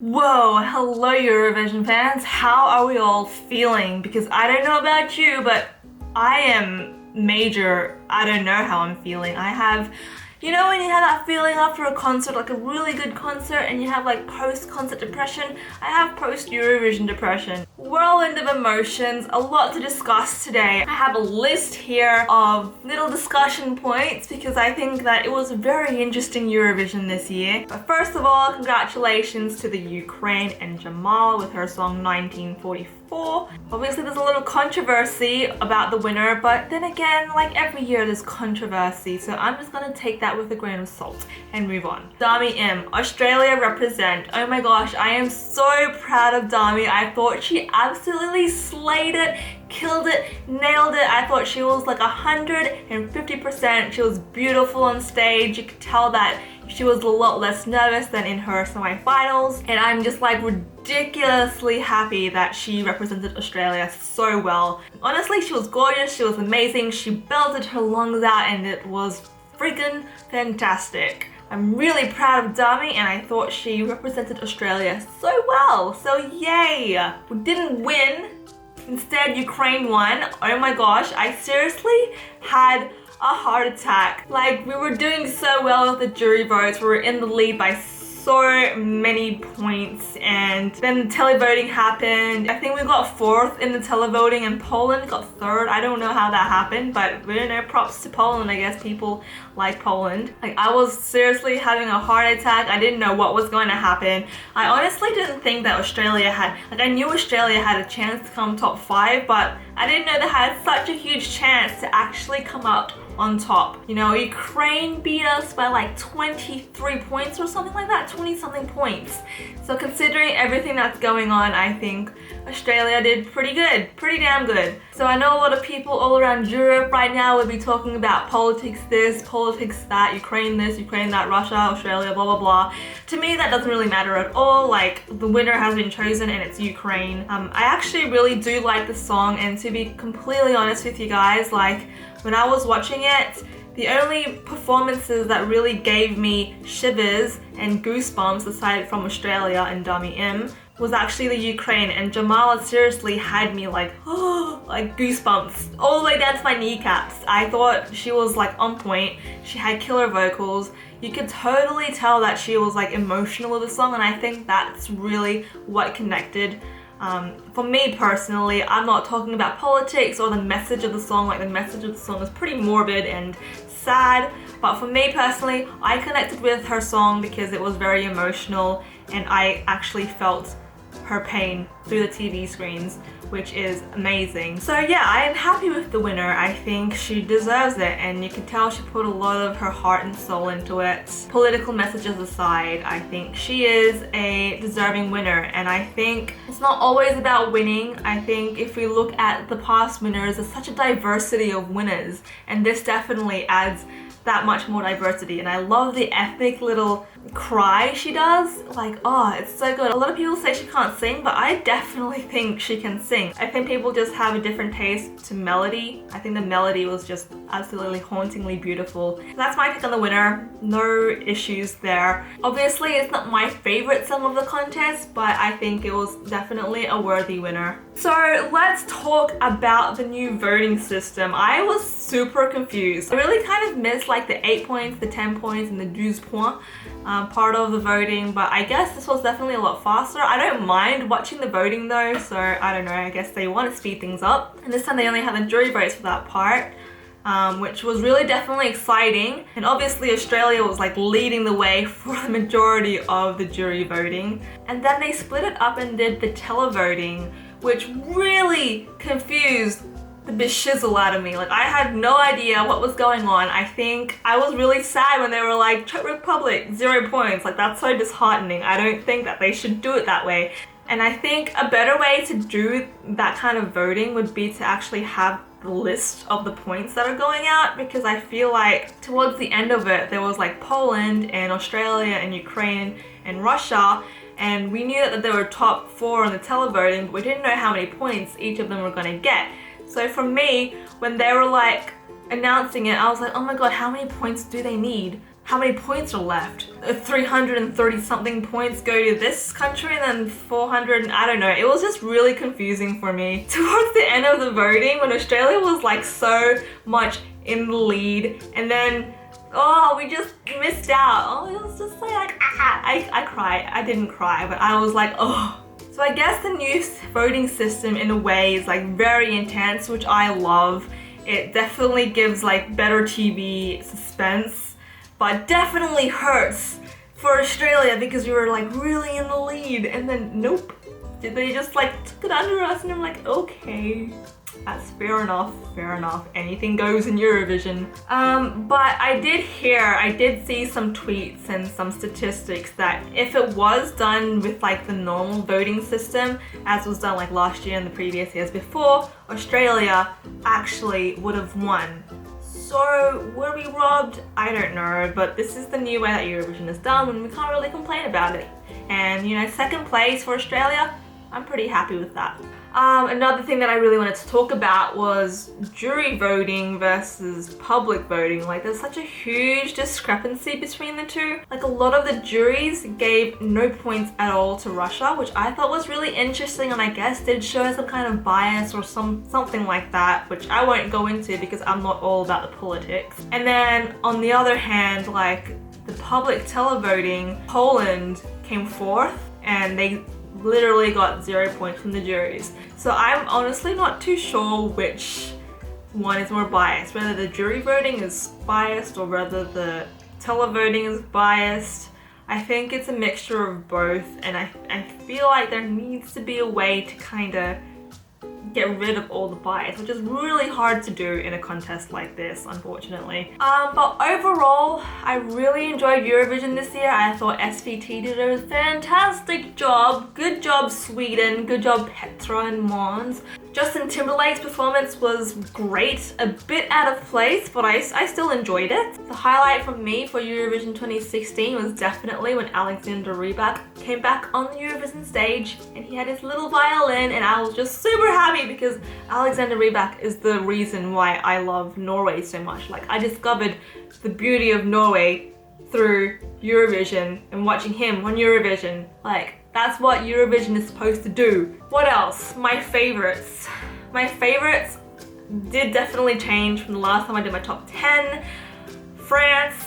Whoa, hello Eurovision fans. How are we all feeling? Because I don't know about you, but I am major. I don't know how I'm feeling. You know when you have that feeling after a concert, like a really good concert, and you have like post-concert depression? I have post-Eurovision depression. Whirlwind of emotions, a lot to discuss today. I have a list here of little discussion points because I think that it was a very interesting Eurovision this year. But first of all, congratulations to the Ukraine and Jamal with her song 1944. Obviously there's a little controversy about the winner, but then again, like every year there's controversy, so I'm just gonna take that with a grain of salt and move on. Dami Im, Australia represent. Oh my gosh, I am so proud of Dami. I thought she absolutely slayed it, killed it, nailed it. I thought she was like 150%. She was beautiful on stage. You could tell that she was a lot less nervous than in her semi-finals, and I'm just like ridiculously happy that she represented Australia so well. Honestly, she was gorgeous, she was amazing, she belted her lungs out, and it was freaking fantastic. I'm really proud of Dami, and I thought she represented Australia so well, so yay! We didn't win, instead Ukraine won. Oh my gosh, I seriously had a heart attack. Like, we were doing so well with the jury votes, we were in the lead by so many points, and then the televoting happened. I think we got 4th in the televoting and Poland got 3rd. I don't know how that happened, but we don't know, props to Poland. I guess people like Poland. Like, I was seriously having a heart attack. I didn't know what was going to happen. I honestly didn't think that Australia had, like, I knew Australia had a chance to come top 5, but I didn't know they had such a huge chance to actually come out on top. You know, Ukraine beat us by like 23 points or something like that, 20 something points. So considering everything that's going on, I think Australia did pretty good, pretty damn good. So I know a lot of people all around Europe right now would be talking about politics this, politics that, Ukraine this, Ukraine that, Russia, Australia, blah blah blah. To me that doesn't really matter at all. Like, the winner has been chosen and it's Ukraine. I actually really do like the song, and to be completely honest with you guys, like, when I was watching it, the only performances that really gave me shivers and goosebumps aside from Australia and Dami Im was actually the Ukraine, and Jamal seriously had me like, oh, like goosebumps all the way down to my kneecaps. I thought she was like on point. She had killer vocals. You could totally tell that she was like emotional with the song, and I think that's really what connected. For me personally, I'm not talking about politics or the message of the song. Like, the message of the song is pretty morbid and sad, but for me personally, I connected with her song because it was very emotional, and I actually felt her pain through the TV screens, which is amazing. So yeah, I am happy with the winner. I think she deserves it, and you can tell she put a lot of her heart and soul into it. Political messages aside, I think she is a deserving winner, and I think it's not always about winning. I think if we look at the past winners, there's such a diversity of winners, and this definitely adds that much more diversity. And I love the epic little cry she does. Like, oh, it's so good. A lot of people say she can't sing, but I definitely think she can sing. I think people just have a different taste to melody. I think the melody was just absolutely hauntingly beautiful. That's my pick on the winner. No issues there. Obviously, it's not my favorite song of the contest, but I think it was definitely a worthy winner. So let's talk about the new voting system. I was super confused. I really kind of missed like the 8 points, the 10 points, and the 12 points part of the voting, but I guess this was definitely a lot faster. I don't mind watching the voting though, so I don't know, I guess they want to speed things up. And this time they only had the jury votes for that part, which was really definitely exciting. And obviously Australia was like leading the way for the majority of the jury voting. And then they split it up and did the televoting, which really confused the beshizzle out of me. Like, I had no idea what was going on. I think I was really sad when they were like, Czech Republic, 0 points. Like, that's so disheartening. I don't think that they should do it that way. And I think a better way to do that kind of voting would be to actually have the list of the points that are going out, because I feel like towards the end of it, there was like Poland and Australia and Ukraine and Russia, and we knew that there were top 4 on the televoting, but we didn't know how many points each of them were going to get. So for me, when they were like announcing it, I was like, oh my god, how many points do they need? how many points are left? 330 something points go to this country and then 400, I don't know. It was just really confusing for me. Towards the end of the voting, when Australia was like so much in the lead, and then we just missed out. It was just like I cried. I didn't cry, but I was like, oh. So I guess the new voting system in a way is like very intense, which I love. It definitely gives like better TV suspense, but definitely hurts for Australia because we were like really in the lead, and then nope. They just like took it under us, and I'm like, okay. That's fair enough, anything goes in Eurovision. But I did see some tweets and some statistics that if it was done with like the normal voting system, as was done like last year and the previous years before, Australia actually would have won. So were we robbed? I don't know, but this is the new way that Eurovision is done and we can't really complain about it. And you know, second place for Australia, I'm pretty happy with that. Another thing that I really wanted to talk about was jury voting versus public voting. Like there's such a huge discrepancy between the two. Like a lot of the juries gave no points at all to Russia, which I thought was really interesting and I guess did show some kind of bias or something like that, which I won't go into because I'm not all about the politics. And then on the other hand, like the public televoting, Poland came fourth and they literally got 0 points from the juries. So I'm honestly not too sure which one is more biased, whether the jury voting is biased or whether the televoting is biased. I think it's a mixture of both, and I feel like there needs to be a way to kind of get rid of all the bias, which is really hard to do in a contest like this, unfortunately. But overall, I really enjoyed Eurovision this year. I thought SVT did a fantastic job. Good job, Sweden. Good job, Petra and Måns. Justin Timberlake's performance was great, a bit out of place, but I still enjoyed it. The highlight for me for Eurovision 2016 was definitely when Alexander Rybak came back on the Eurovision stage and he had his little violin, and I was just super happy because Alexander Rybak is the reason why I love Norway so much. Like I discovered the beauty of Norway through Eurovision and watching him on Eurovision. Like that's what Eurovision is supposed to do. What else? My favorites. My favorites did definitely change from the last time I did my top 10. France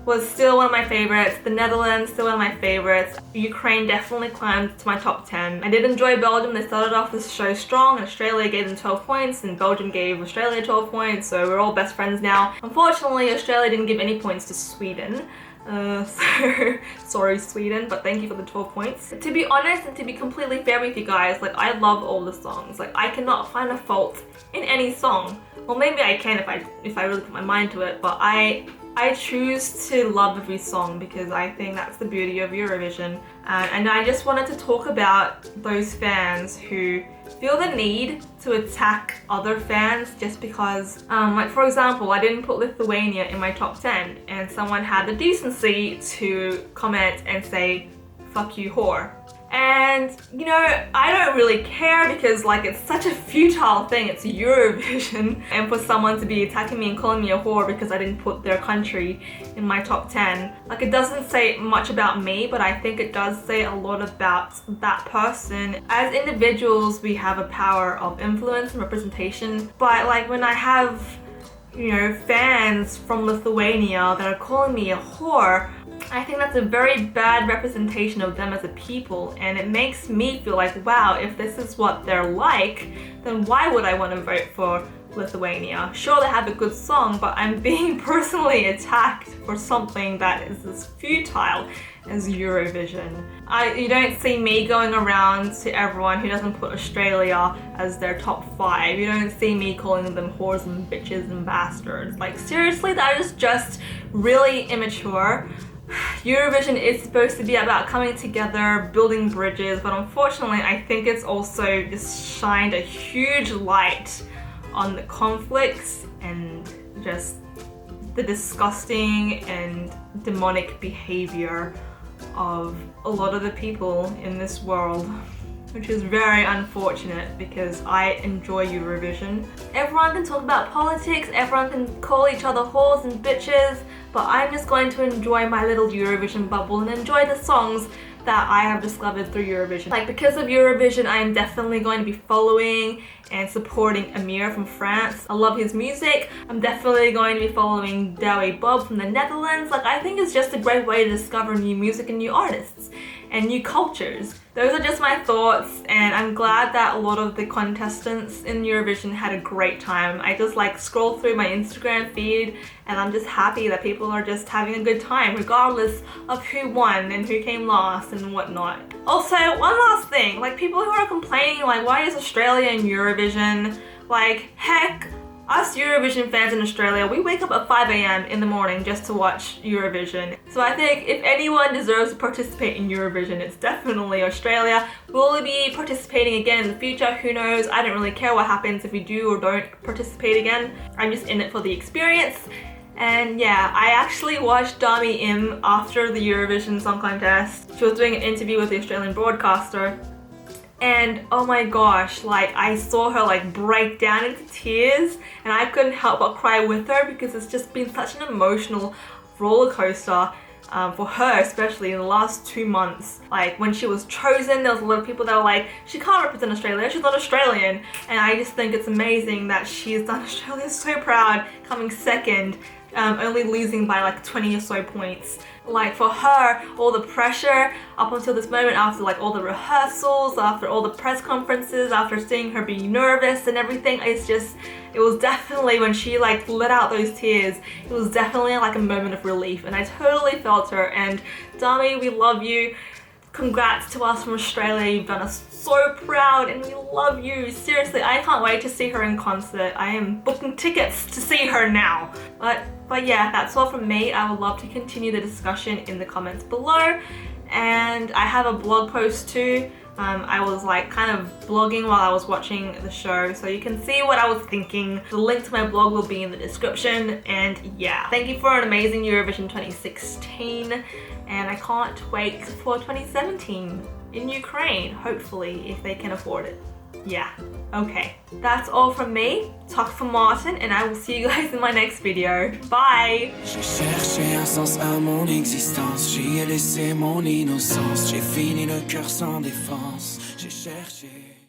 was still one of my favorites. The Netherlands, still one of my favorites. Ukraine definitely climbed to my top 10. I did enjoy Belgium. They started off this show strong, and Australia gave them 12 points, and Belgium gave Australia 12 points, so we're all best friends now. Unfortunately, Australia didn't give any points to Sweden. So sorry Sweden, but thank you for the 12 points. To be honest and to be completely fair with you guys, like I love all the songs. Like I cannot find a fault in any song. Well, maybe I can if I really put my mind to it, but I choose to love every song because I think that's the beauty of Eurovision. And I just wanted to talk about those fans who feel the need to attack other fans just because, like for example, I didn't put Lithuania in my top 10 and someone had the decency to comment and say, "Fuck you, whore." And you know, I don't really care because like it's such a futile thing, it's Eurovision, and for someone to be attacking me and calling me a whore because I didn't put their country in my top 10, like it doesn't say much about me, but I think it does say a lot about that person. As individuals, we have a power of influence and representation, but like when I have, you know, fans from Lithuania that are calling me a whore, I think that's a very bad representation of them as a people, and it makes me feel like, wow, if this is what they're like, then why would I want to vote for Lithuania? Sure, they have a good song, but I'm being personally attacked for something that is as futile as Eurovision. You don't see me going around to everyone who doesn't put Australia as their top 5. You don't see me calling them whores and bitches and bastards. Like seriously, that is just really immature. Eurovision is supposed to be about coming together, building bridges, but unfortunately I think it's also just shined a huge light on the conflicts and just the disgusting and demonic behavior of a lot of the people in this world. which is very unfortunate because I enjoy Eurovision. Everyone can talk about politics, everyone can call each other whores and bitches, but I'm just going to enjoy my little Eurovision bubble and enjoy the songs that I have discovered through Eurovision. Like, because of Eurovision, I am definitely going to be following and supporting Amir from France. I love his music. I'm definitely going to be following Douwe Bob from the Netherlands. Like, I think it's just a great way to discover new music and new artists and new cultures. Those are just my thoughts, and I'm glad that a lot of the contestants in Eurovision had a great time. I just like scroll through my Instagram feed and I'm just happy that people are just having a good time regardless of who won and who came last and whatnot. Also, one last thing, like, people who are complaining like, why is Australia in Eurovision? Like, heck, us Eurovision fans in Australia, we wake up at 5 a.m. in the morning just to watch Eurovision. So I think if anyone deserves to participate in Eurovision, it's definitely Australia. Will we be participating again in the future? Who knows? I don't really care what happens if we do or don't participate again. I'm just in it for the experience. And yeah, I actually watched Dami Im after the Eurovision Song Contest. She was doing an interview with the Australian broadcaster. And oh my gosh, like, I saw her like break down into tears and I couldn't help but cry with her because it's just been such an emotional roller coaster for her, especially in the last 2 months. Like, when she was chosen, there was a lot of people that were like, she can't represent Australia, she's not Australian. And I just think it's amazing that she's done Australia so proud, coming second, only losing by like 20 or so points. Like, for her, all the pressure up until this moment, after like all the rehearsals, after all the press conferences, after seeing her being nervous and everything, it was definitely, when she like let out those tears, it was definitely like a moment of relief, and I totally felt her. And Dami, we love you. Congrats to us from Australia, you've done us so proud and we love you. Seriously, I can't wait to see her in concert. I am booking tickets to see her now. But yeah, that's all from me. I would love to continue the discussion in the comments below. And I have a blog post too. I was like kind of blogging while I was watching the show, so you can see what I was thinking. The link to my blog will be in the description. And yeah, thank you for an amazing Eurovision 2016, and I can't wait for 2017 in Ukraine, hopefully, if they can afford it. Yeah, okay. That's all from me. Talk for Martin, and I will see you guys in my next video. Bye! J'ai cherché un sens à mon existence, j'y ai laissé mon innocence, j'ai fini le cœur sans défense, j'ai cherché.